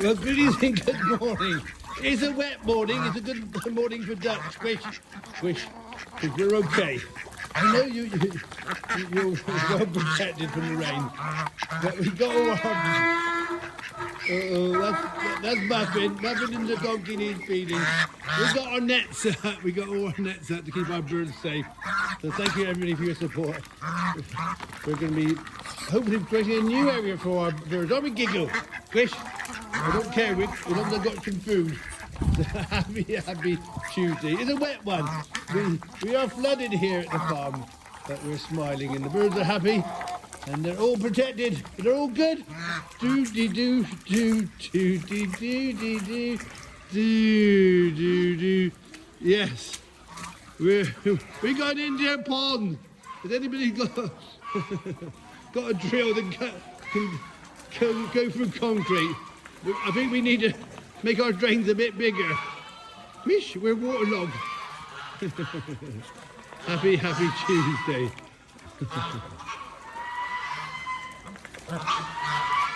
Well, good evening, good morning. It's a wet morning. It's a good morning for ducks. Squish, because we're okay. I know you're well protected from the rain, but we got all our... that's Muffin. Muffin and the donkey need feeding. We got our nets out. We got all our nets out to keep our birds safe. So thank you everybody for your support. We're going to be hopefully creating a new area for our birds. Aren't we, Giggle? Squish? I don't care, Rick. As long as I've got some food. Happy Tuesday. It's a wet one. We are flooded here at the farm, but we're smiling and the birds are happy and they're all protected. They're all good. Do-dee-doo, do-dee-doo-dee-doo, do-dee-doo. Yes. We got an Indian pond. Has anybody got a drill that can go through concrete? I think we need to make our drains a bit bigger. Wish we're waterlogged. Happy Tuesday.